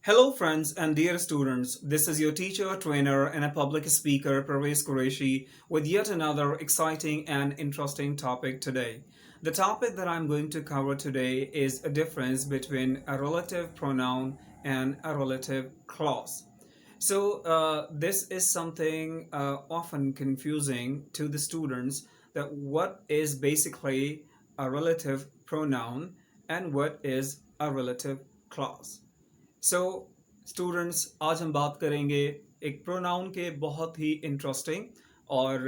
Hello, friends and dear students. This is your teacher, trainer, and a public speaker, Parvez Qureshi, with yet another exciting and interesting topic today. The topic that I'm going to cover today is a difference between a relative pronoun and a relative clause. This is something often confusing to the students that what is basically a relative pronoun and what is a relative clause. So students आज हम बात करेंगे एक pronoun के बहुत ही interesting और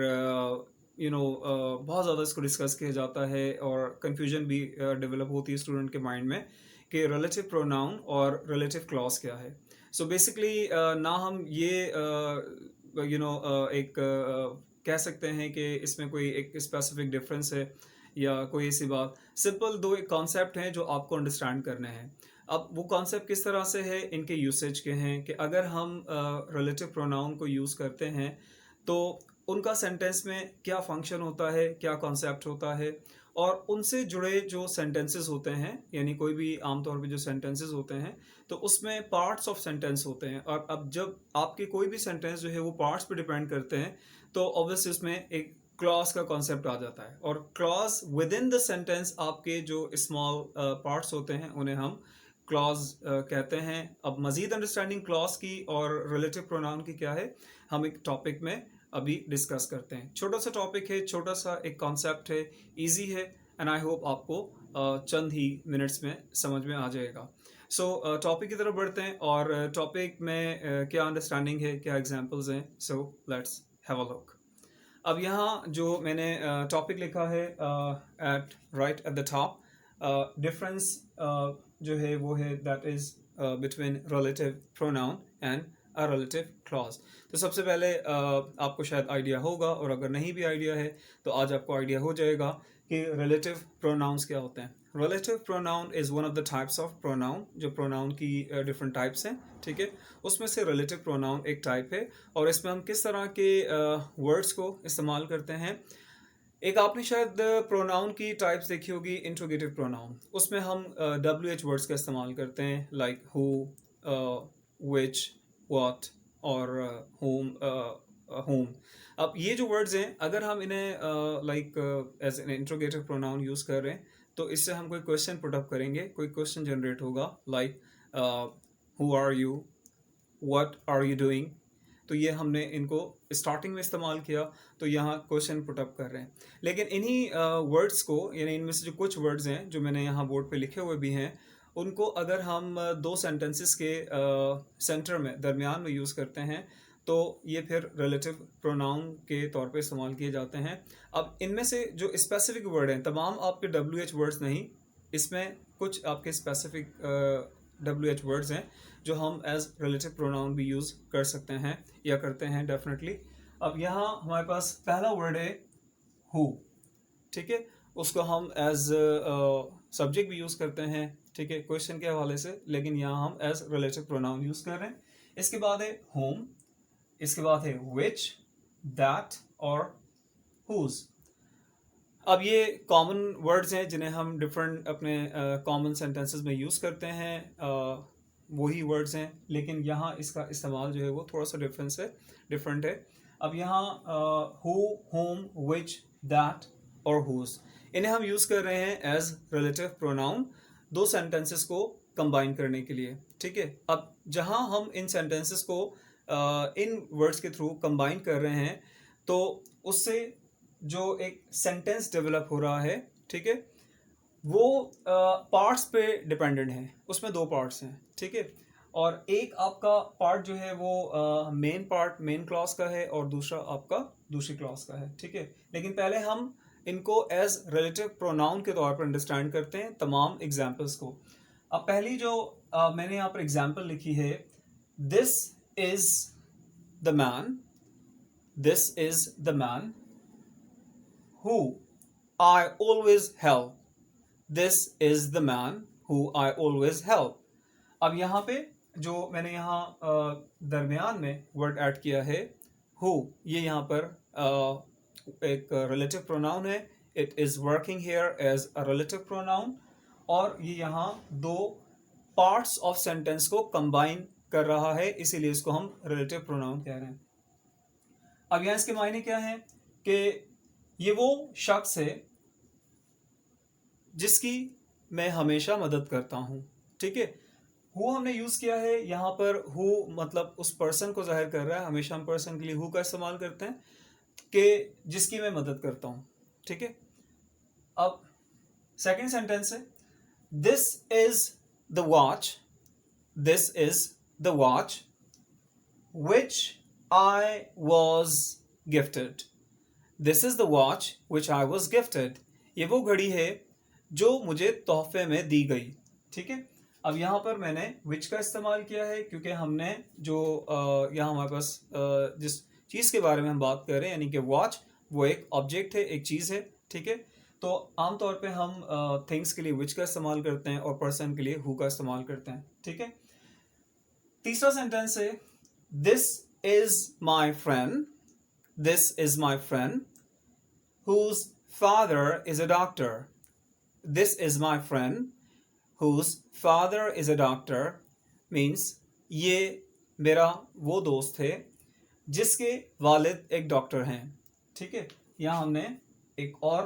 बहुत ज़्यादा इसको डिस्कस किया जाता है और कन्फ्यूजन भी डेवलप होती है स्टूडेंट के माइंड में कि रिलेटिव प्रोनाउन और रिलेटिव क्लॉज क्या है। सो बेसिकली ना हम ये एक कह सकते हैं कि इसमें कोई एक स्पेसिफिक डिफरेंस है या कोई ऐसी बात, सिंपल दो एक कॉन्सेप्ट हैं जो आपको अंडरस्टैंड करने हैं। अब वो कॉन्सेप्ट किस तरह से है, इनके यूसेज के हैं कि अगर हम रिलेटिव प्रोनाउन को यूज़ करते हैं तो उनका सेंटेंस में क्या फंक्शन होता है, क्या कॉन्सेप्ट होता है और उनसे जुड़े जो सेंटेंसेस होते हैं, यानी कोई भी आमतौर पे जो सेंटेंसेस होते हैं तो उसमें पार्ट्स ऑफ सेंटेंस होते हैं। और अब जब आपके कोई भी सेंटेंस जो है वो पार्ट्स पे डिपेंड करते हैं तो ऑब्वियसली उसमें एक क्लॉज का कॉन्सेप्ट आ जाता है और clause with in the sentence आपके जो स्मॉल पार्ट्स होते हैं उन्हें हम क्लॉज कहते हैं। अब मजीद अंडरस्टैंडिंग क्लॉज की और रिलेटिव प्रोनाउन की क्या है, हम एक टॉपिक में अभी डिस्कस करते हैं। छोटा सा टॉपिक है, छोटा सा एक कॉन्सेप्ट है, इजी है एंड आई होप आपको चंद ही मिनट्स में समझ में आ जाएगा। सो टॉपिक की तरफ बढ़ते हैं और टॉपिक में क्या अंडरस्टैंडिंग है, क्या एग्जांपल्स हैं। So let's have a look. अब यहाँ जो मैंने टॉपिक लिखा है at right at the top, difference जो है वो है that is between relative pronoun and a relative clause. तो सबसे पहले आपको शायद आइडिया होगा और अगर नहीं भी आइडिया है तो आज आपको आइडिया हो जाएगा कि रिलेटिव प्रोनाउंस क्या होते हैं। Relative pronoun is one of the types of pronoun, जो प्रोनाउन की डिफरेंट टाइप्स हैं, ठीक है। उसमें से रिलेटिव प्रोनाउन एक टाइप है और इसमें हम किस तरह के वर्ड्स को इस्तेमाल करते हैं। एक आपने शायद प्रोनाउन की टाइप्स देखी होगी, इंट्रोगेटिव प्रोनाउन, उसमें हम WH वर्ड्स का इस्तेमाल करते हैं, लाइक हु, विच, व्हाट और होम। अब ये जो वर्ड्स हैं अगर हम इन्हें like as an interrogative pronoun use कर रहे हैं तो इससे हम कोई क्वेश्चन पुटअप करेंगे, कोई क्वेश्चन जनरेट होगा like who are you, what are you doing. तो ये हमने इनको स्टार्टिंग में इस्तेमाल किया तो यहाँ क्वेश्चन पुटअप कर रहे हैं। लेकिन इन्हीं वर्ड्स को, यानी इनमें से जो कुछ वर्ड्स हैं जो मैंने यहाँ बोर्ड पे लिखे हुए भी हैं, उनको अगर हम दो सेंटेंसेस के सेंटर में, दरमियान में यूज़ करते हैं तो ये फिर रिलेटिव प्रोनाउन के तौर पे इस्तेमाल किए जाते हैं। अब इनमें से जो स्पेसिफिक वर्ड हैं, तमाम आपके WH वर्ड्स नहीं, इसमें कुछ आपके स्पेसिफिक WH वर्ड्स हैं जो हम एज रिलेटिव प्रोनाउन भी यूज़ कर सकते हैं या करते हैं डेफिनेटली। अब यहाँ हमारे पास पहला वर्ड है हु, ठीक है। उसको हम एज सब्जेक्ट भी यूज़ करते हैं, ठीक है, क्वेश्चन के हवाले से, लेकिन यहाँ हम एज रिलेटिव प्रोनाउन यूज़ कर रहे हैं। इसके बाद है होम, इसके बाद है विच, दैट और हुज। अब ये कॉमन वर्ड्स हैं जिन्हें हम डिफरेंट अपने कॉमन सेंटेंसेस में यूज़ करते हैं, वही वर्ड्स हैं, लेकिन यहाँ इसका इस्तेमाल जो है वो थोड़ा सा डिफरेंट है। अब यहाँ हु, होम, विच, दैट और हुज, इन्हें हम यूज़ कर रहे हैं एज रिलेटिव प्रोनाउन दो सेंटेंसेस को कंबाइन करने के लिए, ठीक है। अब जहाँ हम इन सेंटेंसेस को इन वर्ड्स के थ्रू कंबाइन कर रहे हैं तो उससे जो एक सेंटेंस डेवलप हो रहा है, ठीक है, वो पार्ट्स पे डिपेंडेंट है। उसमें दो पार्ट्स हैं, ठीक है, और एक आपका पार्ट जो है वो मेन पार्ट मेन क्लॉज का है और दूसरा आपका दूसरी क्लॉज का है, ठीक है। लेकिन पहले हम इनको एज रिलेटिव प्रोनाउन के तौर पर अंडरस्टैंड करते हैं तमाम एग्जाम्पल्स को। अब पहली जो मैंने यहाँ पर एग्जाम्पल लिखी है, this is the man, this is the man who I always help, this is the man who I always help। अब यहाँ पे जो मैंने यहाँ दरमियान में वर्ड ऐड किया है who, ये यहाँ पर एक रिलेटिव प्रोनाउन है, it is working here as a relative pronoun, और ये यहाँ दो पार्ट्स ऑफ सेंटेंस को कंबाइन कर रहा है, इसीलिए इसको हम रिलेटिव प्रोनाउन कह रहे हैं। अब यहां इसके मायने क्या है कि ये वो शख्स है जिसकी मैं हमेशा मदद करता हूं। ठीक है, हु हमने यूज किया है यहां पर। हु मतलब उस पर्सन को जाहिर कर रहा है। हमेशा हम पर्सन के लिए हु का इस्तेमाल करते हैं कि जिसकी मैं मदद करता हूं। ठीक है, अब सेकंड सेंटेंस है, this is the watch, this is the watch which I was gifted. This is the watch which I was gifted. ये वो घड़ी है जो मुझे तोहफे में दी गई। ठीक है, अब यहाँ पर मैंने which का इस्तेमाल किया है क्योंकि हमने जो यहाँ हमारे पास जिस चीज़ के बारे में हम बात कर रहे हैं यानी कि वॉच, वो एक ऑब्जेक्ट है, एक चीज़ है। ठीक है, तो आमतौर पे हम थिंग्स के लिए which का इस्तेमाल करते हैं और पर्सन के लिए who का इस्तेमाल करते हैं। ठीक है, तीसरा सेंटेंस है, This is my friend. This is my friend whose father is a doctor. This is my friend whose father is a doctor means ये मेरा वो दोस्त है जिसके वालिद एक डॉक्टर हैं। ठीक है, यहाँ हमने एक और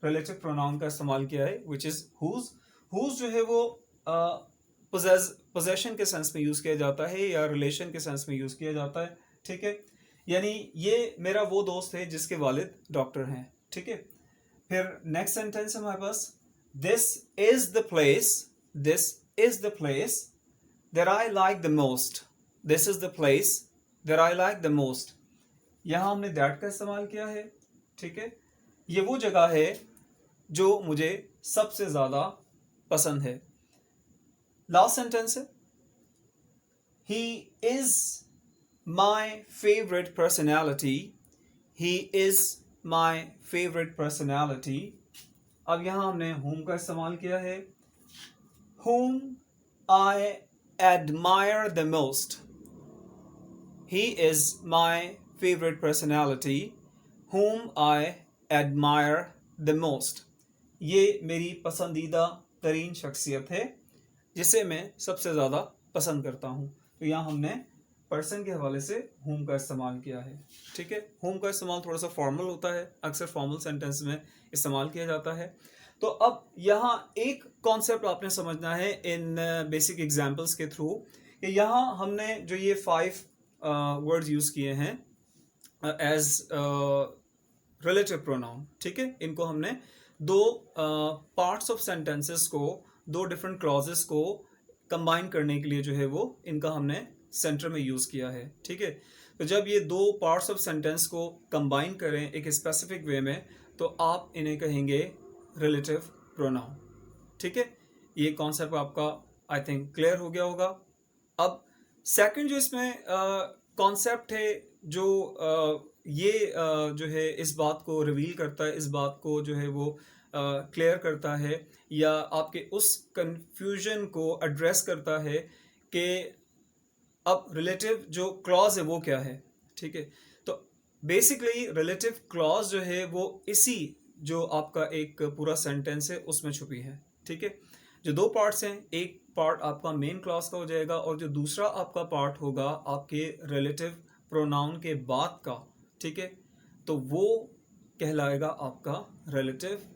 रिलेटिव प्रोनाउन का इस्तेमाल किया है which is whose. Whose जो है वो पोजेशन के सेंस में यूज किया जाता है या रिलेशन के सेंस में यूज किया जाता है। ठीक है, यानी ये मेरा वो दोस्त है जिसके वालिद डॉक्टर हैं। ठीक है, फिर नेक्स्ट सेंटेंस है हमारे पास, this is the place, this is the place that I like the most, this is the place that I like the most. यहां हमने दैट का इस्तेमाल किया है। ठीक है, ये वो जगह है जो मुझे सबसे ज्यादा पसंद है। लास्ट सेंटेंस है, he is my favorite personality, he is my favorite personality। अब यहां हमने whom का इस्तेमाल किया है, whom I admire the most, he is my favorite personality whom I admire the most। ये मेरी पसंदीदा तरीन शख्सियत है जिसे मैं सबसे ज़्यादा पसंद करता हूँ। तो यहाँ हमने पर्सन के हवाले से whom का इस्तेमाल किया है। ठीक है, whom का इस्तेमाल थोड़ा सा फॉर्मल होता है, अक्सर फॉर्मल सेंटेंस में इस्तेमाल किया जाता है। तो अब यहाँ एक कॉन्सेप्ट आपने समझना है इन बेसिक एग्जाम्पल्स के थ्रू कि यहाँ हमने जो ये 5 वर्ड्स यूज़ किए हैं एज रिलेटिव प्रोनाउन। ठीक है, इनको हमने दो पार्ट्स ऑफ सेंटेंसेस को, दो डिफरेंट क्लॉजेस को कंबाइन करने के लिए जो है वो इनका हमने सेंटर में यूज़ किया है। ठीक है, तो जब ये दो पार्ट्स ऑफ सेंटेंस को कंबाइन करें एक स्पेसिफिक वे में तो आप इन्हें कहेंगे रिलेटिव प्रोनाउन। ठीक है, ये कॉन्सेप्ट आपका आई थिंक क्लियर हो गया होगा। अब सेकंड जो इसमें कॉन्सेप्ट है जो जो है इस बात को रिवील करता है, इस बात को जो है वो क्लियर करता है या आपके उस कंफ्यूजन को एड्रेस करता है कि अब रिलेटिव जो क्लॉज है वो क्या है। ठीक है, तो बेसिकली रिलेटिव क्लॉज जो है वो इसी जो आपका एक पूरा सेंटेंस है उसमें छुपी है। ठीक है, जो दो पार्ट्स हैं, एक पार्ट आपका मेन क्लॉज का हो जाएगा और जो दूसरा आपका पार्ट होगा आपके रिलेटिव प्रोनाउन के बाद का। ठीक है, तो वो कहलाएगा आपका रिलेटिव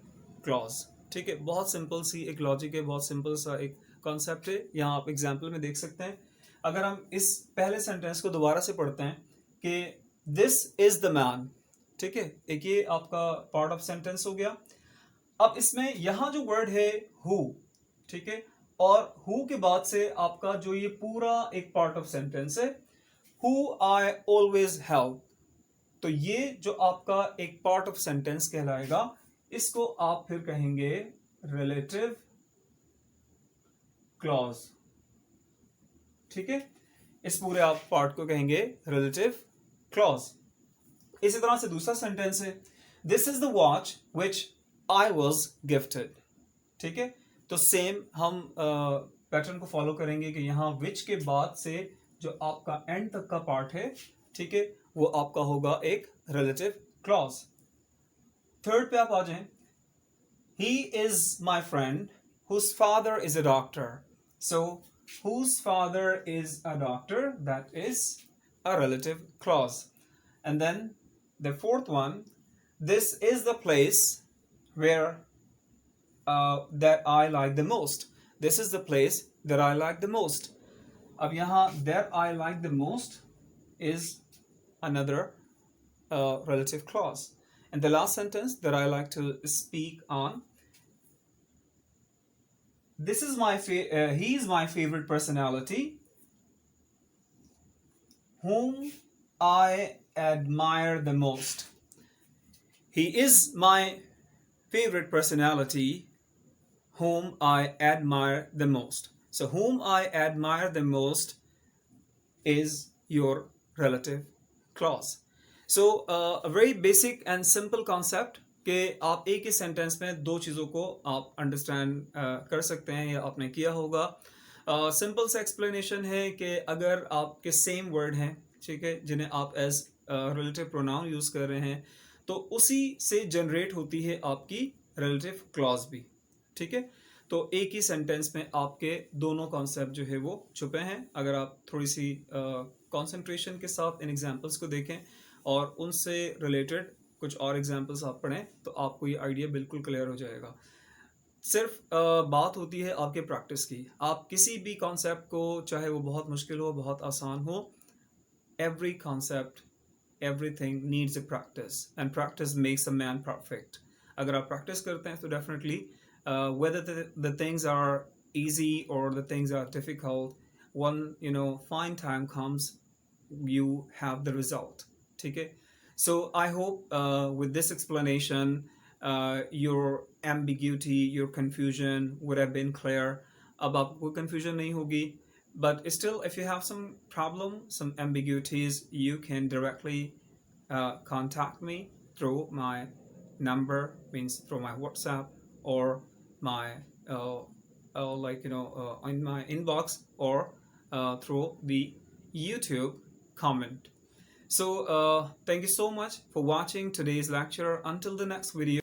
क्लॉज। ठीक है, बहुत सिंपल सी एक लॉजिक है, बहुत सिंपल सा एक कॉन्सेप्ट है। यहाँ आप एग्जाम्पल में देख सकते हैं। अगर हम इस पहले सेंटेंस को दोबारा से पढ़ते हैं कि दिस इज द मैन। ठीक है, एक ये आपका पार्ट ऑफ सेंटेंस हो गया। अब इसमें यहाँ जो वर्ड है हु, ठीक है, और हु के बाद से आपका जो ये पूरा एक पार्ट ऑफ सेंटेंस है, हु आई ऑलवेज हेल्प। तो ये जो आपका एक पार्ट ऑफ सेंटेंस कहलाएगा, इसको आप फिर कहेंगे रिलेटिव क्लॉज। ठीक है, इस पूरे आप पार्ट को कहेंगे रिलेटिव क्लॉज। इसी तरह से दूसरा सेंटेंस है, this is the watch which I was gifted. ठीक है, तो सेम हम पैटर्न को फॉलो करेंगे कि यहां विच के बाद से जो आपका एंड तक का पार्ट है, ठीक है, वो आपका होगा एक रिलेटिव क्लॉज। थर्ड पे आप आ जाएं, he is my friend whose father is a doctor. So whose father is a doctor, that is a relative clause. And then the fourth one, this is the place where that I like the most. This is the place that I like the most. अब यहाँ that I like the most is another relative clause. And the last sentence that I like to speak on, this is he is my favorite personality whom I admire the most. He is my favorite personality whom I admire the most. So whom I admire the most is your relative clause. So a very basic and simple concept कि आप एक ही sentence में दो चीज़ों को आप understand कर सकते हैं या आपने किया होगा. सिंपल सा एक्सप्लेनेशन है कि अगर आपके सेम वर्ड हैं, ठीक है, जिन्हें आप एज रिलेटिव प्रोनाउन यूज़ कर रहे हैं, तो उसी से जनरेट होती है आपकी रिलेटिव क्लॉज भी. ठीक है, तो एक ही सेंटेंस में आपके दोनों कॉन्सेप्ट जो है वो छुपे हैं. अगर आप थोड़ी सी कंसंट्रेशन के साथ इन एग्जांपल्स को देखें और उनसे रिलेटेड कुछ और एग्जांपल्स आप पढ़ें तो आपको ये आइडिया बिल्कुल क्लियर हो जाएगा. सिर्फ बात होती है आपके प्रैक्टिस की. आप किसी भी कॉन्सेप्ट को, चाहे वो बहुत मुश्किल हो, बहुत आसान हो, every concept, everything needs a practice, and practice makes a man perfect. अगर आप प्रैक्टिस करते हैं तो definitely whether the things are easy or the things are difficult, one fine time comes, you have the result. ठीक है. So I hope with this explanation your ambiguity, your confusion would have been clear. अब आपको कोई confusion नहीं होगी. But still, if you have some problem, some ambiguities, you can directly contact me through my number, means through my WhatsApp, or my in my inbox, or through the YouTube comment. So thank you so much for watching today's lecture. Until the next video.